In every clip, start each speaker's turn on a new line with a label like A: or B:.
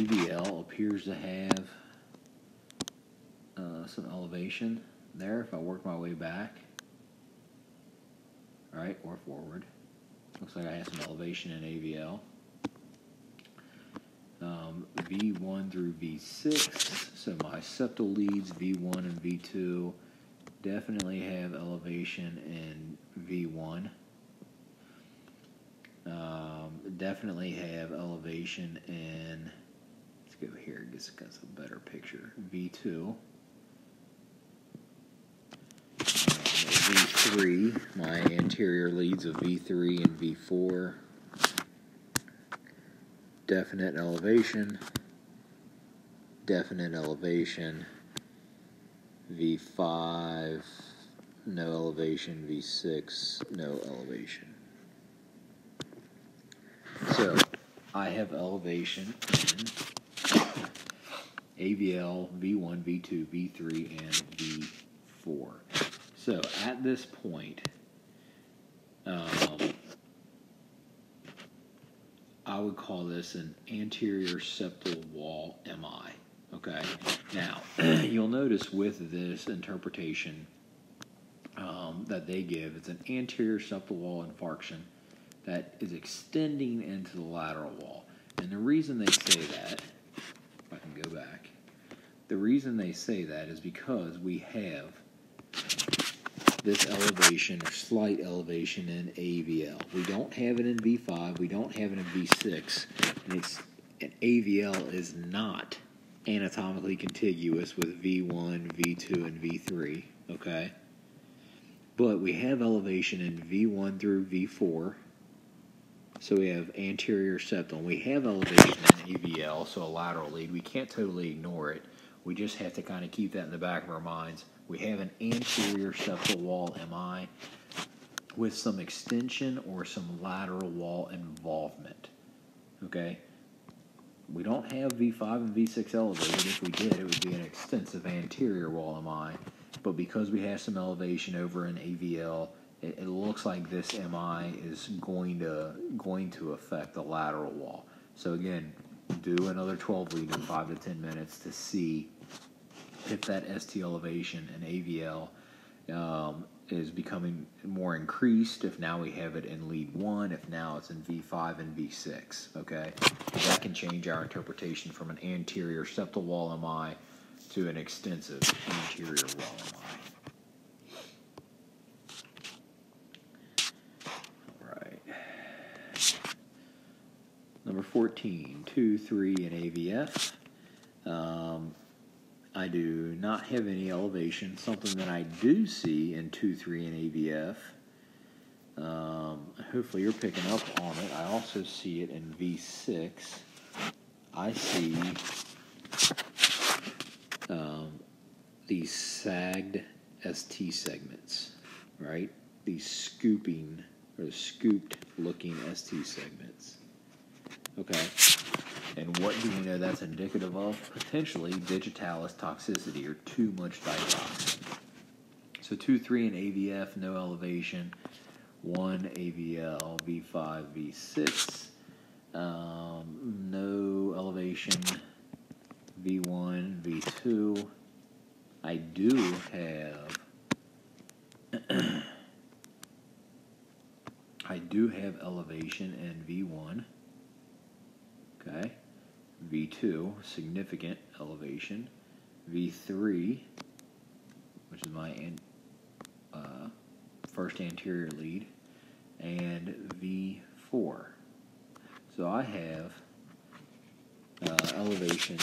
A: AVL appears to have some elevation there. If I work my way back, right, or forward, looks like I have some elevation in AVL. V1 through V6, so my septal leads V1 and V2 definitely have elevation in V1. Definitely have elevation in, let's go here, get a better picture, V2. V3, my anterior leads of V3 and V4. Definite elevation, V5, no elevation, V6, no elevation. So, I have elevation in AVL, V1, V2, V3, and V4. So, at this point, I would call this an anterior septal wall MI. Okay. Now, you'll notice with this interpretation that they give, it's an anterior septal wall infarction that is extending into the lateral wall. And the reason they say that, if I can go back, the reason they say that is because we have this elevation or slight elevation in AVL. We don't have it in V5, we don't have it in V6, and AVL is not anatomically contiguous with V1, V2, and V3, okay? But we have elevation in V1 through V4, so we have anterior septal. We have elevation in AVL, so a lateral lead. We can't totally ignore it. We just have to kind of keep that in the back of our minds. We have an anterior septal wall MI with some extension or some lateral wall involvement, okay? We don't have V5 and V6 elevated. If we did, it would be an extensive anterior wall MI. But because we have some elevation over in AVL, it looks like this MI is going to affect the lateral wall. So again, do another 12 lead in 5 to 10 minutes to see if that ST elevation in AVL is becoming more increased, if now we have it in lead 1, if now it's in V5 and V6, okay? That can change our interpretation from an anterior septal wall MI to an extensive anterior wall MI. All right. Number 14, 2, 3 in AVF. I do not have any elevation. Something that I do see in 2, 3 in AVF. Hopefully you're picking up on it. I also see it in V6. I see these sagged ST segments, right? These scooping or scooped looking ST segments. Okay. And what do we know that's indicative of? Potentially digitalis toxicity or too much digoxin. So 2, 3 in AVF, no elevation. 1 AVL, V5, V6, no elevation. V1, V2. I do have elevation in V1. Okay. V2, significant elevation. V3, which is my first anterior lead, and V4. So I have elevation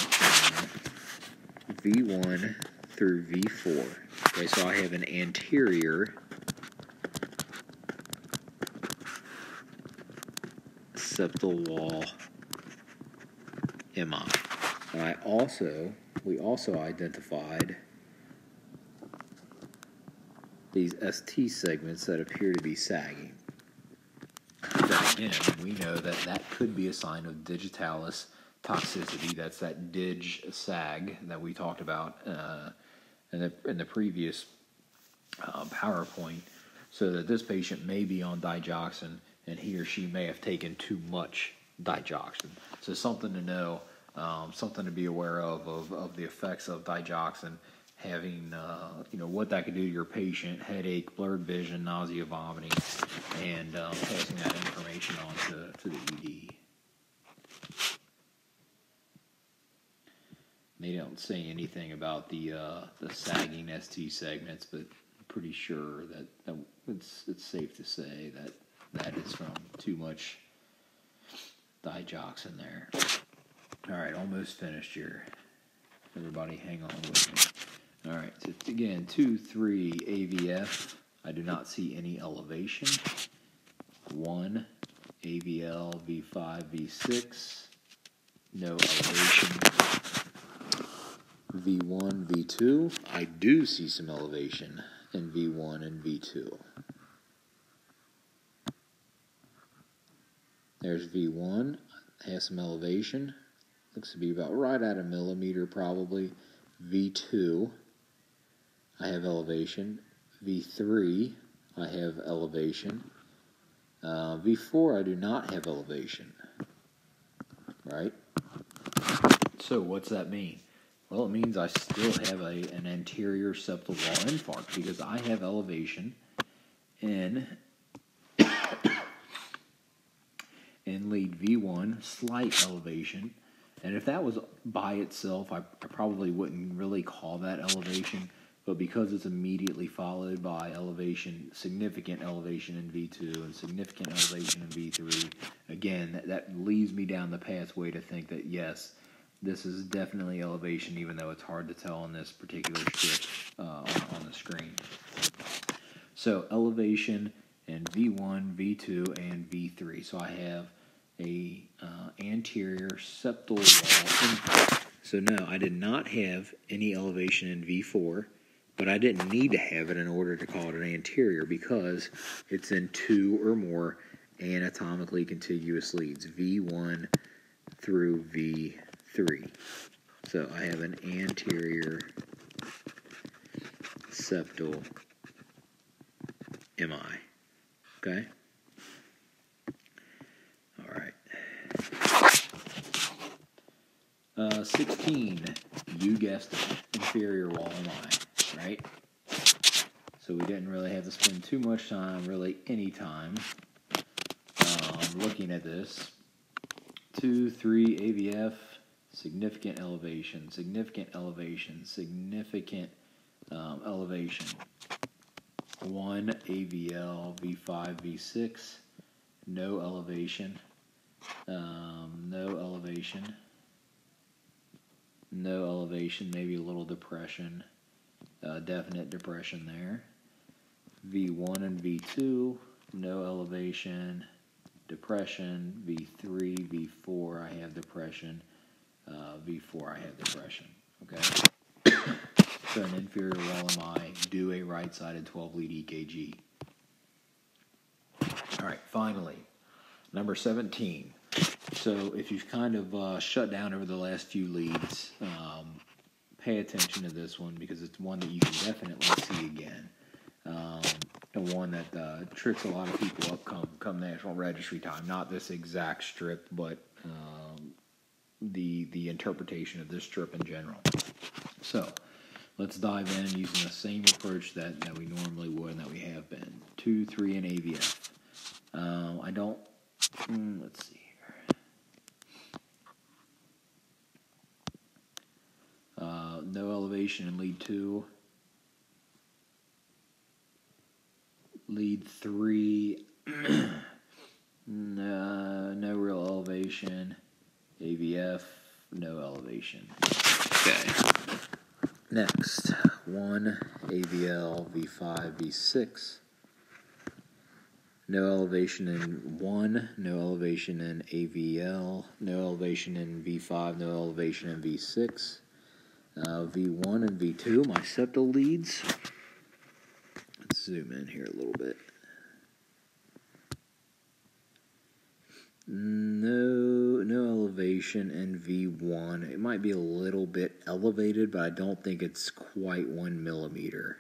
A: in V1 through V4. Okay, so I have an anterior septal wall MI. And we also identified these ST segments that appear to be sagging. Then again, we know that that could be a sign of digitalis toxicity. That's that dig sag that we talked about in the previous PowerPoint, so that this patient may be on digoxin and he or she may have taken too much digoxin. So something to know something to be aware of the effects of digoxin having, what that could do to your patient: headache, blurred vision, nausea, vomiting, and passing that information on to the ED. They don't say anything about the sagging ST segments, but I'm pretty sure that it's safe to say that is from too much digoxin there. All right, almost finished here. Everybody hang on with me. All right, so again, 2-3 AVF. I do not see any elevation. 1 AVL V5 V6. No elevation. V1 V2. I do see some elevation in V1 and V2. There's V1. Has some elevation. Looks to be about right at a millimeter probably. V2, I have elevation. V3, I have elevation. V4, I do not have elevation. Right? So what's that mean? Well, it means I still have an anterior septal wall infarct because I have elevation in lead V1, slight elevation. And if that was by itself, I probably wouldn't really call that elevation. But because it's immediately followed by elevation, significant elevation in V2 and significant elevation in V3, again, that leads me down the pathway to think that, yes, this is definitely elevation, even though it's hard to tell on this particular strip on the screen. So elevation in V1, V2, and V3. So I have a anterior septal wall infarct. So no, I did not have any elevation in V4, but I didn't need to have it in order to call it an anterior because it's in 2 or more anatomically contiguous leads, V1 through V3. So I have an anterior septal MI. Okay? All right. 16, you guessed it, inferior wall MI, right? So we didn't really have to spend too much time, really any time, looking at this. 2, 3 AVF, significant elevation, significant elevation, significant elevation. 1 AVL V5 V6, no elevation, no elevation, no elevation, maybe a little depression, definite depression there. V1 and V2, no elevation, depression. V3, V4, I have depression. V4, I have depression. Okay? So an inferior wall MI, do a right-sided 12-lead EKG. All right, finally, number 17. So if you've kind of shut down over the last few leads, pay attention to this one because it's one that you can definitely see again. And one that tricks a lot of people up come National Registry time. Not this exact strip, but the interpretation of this strip in general. So let's dive in using the same approach that we normally would and that we have been. 2, 3, and AVF. I don't. Let's see here. No elevation in lead 2. Lead 3, no real elevation. AVF, no elevation. Okay. Next, 1 AVL V5 V6. No elevation in 1, no elevation in AVL, no elevation in V5, no elevation in V6. V1 and V2, my septal leads. Let's zoom in here a little bit. No elevation in V1. It might be a little bit elevated, but I don't think it's quite 1 millimeter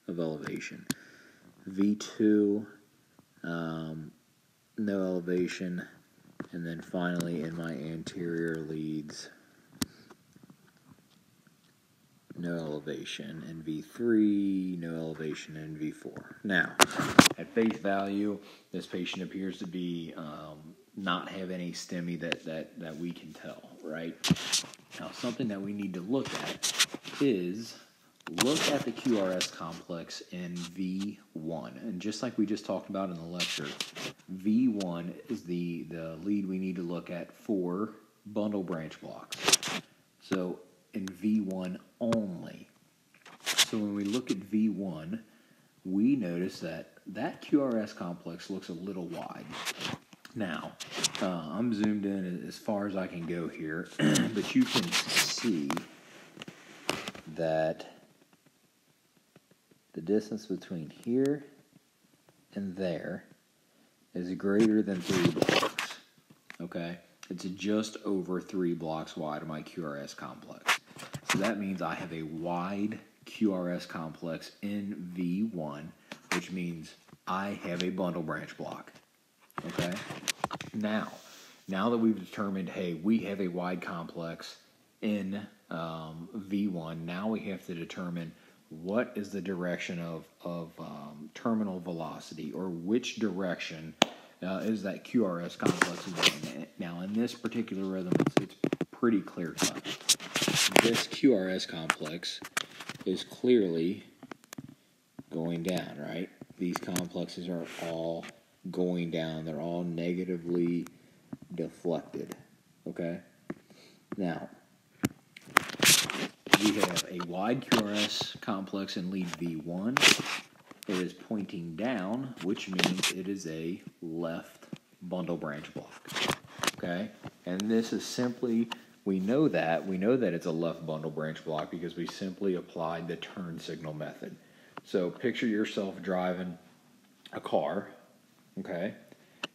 A: of elevation. V2, no elevation. And then finally in my anterior leads, no elevation. In V3, no elevation in V4. Now, at face value, this patient appears to be not have any STEMI that we can tell, right? Now, something that we need to look at is look at the QRS complex in V1. And just like we just talked about in the lecture, V1 is the lead we need to look at for bundle branch blocks. So in V1 only. So when we look at V1, we notice that QRS complex looks a little wide. Now, I'm zoomed in as far as I can go here, but you can see that the distance between here and there is greater than 3 blocks, okay? It's just over 3 blocks wide of my QRS complex. So that means I have a wide QRS complex in V1, which means I have a bundle branch block, okay? Now that we've determined, hey, we have a wide complex in V1, now we have to determine what is the direction of terminal velocity, or which direction is that QRS complex going in. Now, in this particular rhythm, it's pretty clear cut. This QRS complex is clearly going down, right? These complexes are all going down. They're all negatively deflected, okay? Now, we have a wide QRS complex in lead V1. It is pointing down, which means it is a left bundle branch block, okay? And this is simply, we know that it's a left bundle branch block because we simply applied the turn signal method. So picture yourself driving a car, okay?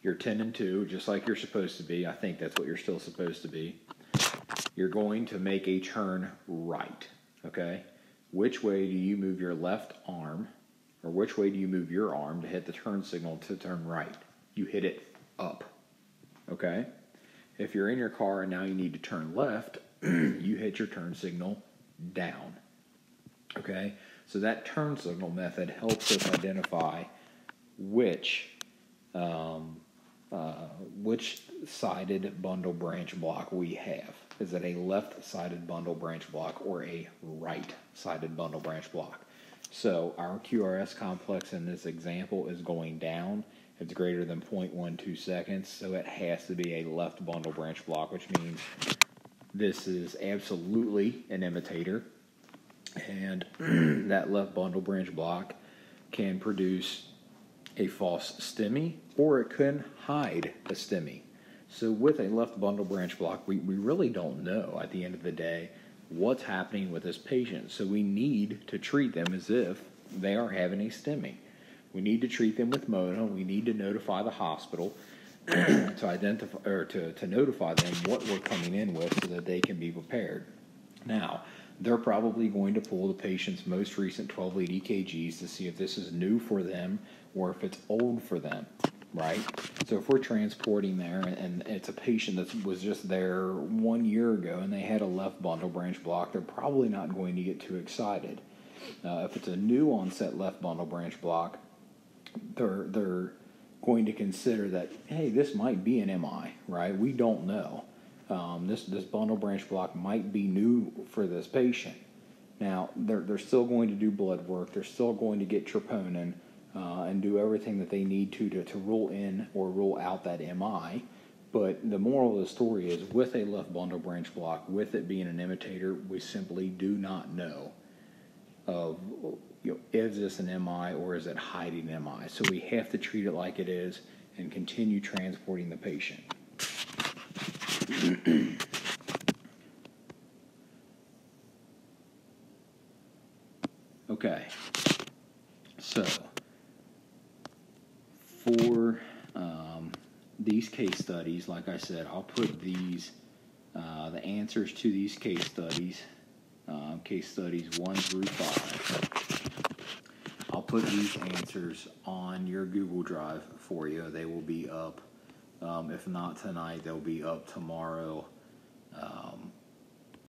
A: You're 10 and 2, just like you're supposed to be. I think that's what you're still supposed to be. You're going to make a turn right, okay? Which way do you move your left arm, or which way do you move your arm to hit the turn signal to turn right? You hit it up, okay? If you're in your car and now you need to turn left, you hit your turn signal down, okay? So that turn signal method helps us identify which sided bundle branch block we have. Is it a left-sided bundle branch block or a right-sided bundle branch block? So our QRS complex in this example is going down. It's greater than 0.12 seconds, so it has to be a left bundle branch block, which means this is absolutely an imitator. And that left bundle branch block can produce a false STEMI, or it can hide a STEMI. So with a left bundle branch block, we really don't know at the end of the day what's happening with this patient. So we need to treat them as if they are having a STEMI. We need to treat them with MONA. We need to notify the hospital to identify, or to notify them what we're coming in with so that they can be prepared. Now, they're probably going to pull the patient's most recent 12-lead EKGs to see if this is new for them or if it's old for them, right? So if we're transporting there and it's a patient that was just there 1 year ago and they had a left bundle branch block, they're probably not going to get too excited. If it's a new onset left bundle branch block, they're going to consider that, hey, this might be an MI, right? We don't know. This bundle branch block might be new for this patient. Now, they're still going to do blood work. They're still going to get troponin and do everything that they need to rule in or rule out that MI. But the moral of the story is, with a left bundle branch block, with it being an imitator, we simply do not know of, is this an MI or is it hiding MI? So we have to treat it like it is and continue transporting the patient. Okay, so for these case studies, like I said, I'll put these, the answers to these case studies 1 through 5. I'll put these answers on your Google Drive for you. They will be up, if not tonight, they'll be up tomorrow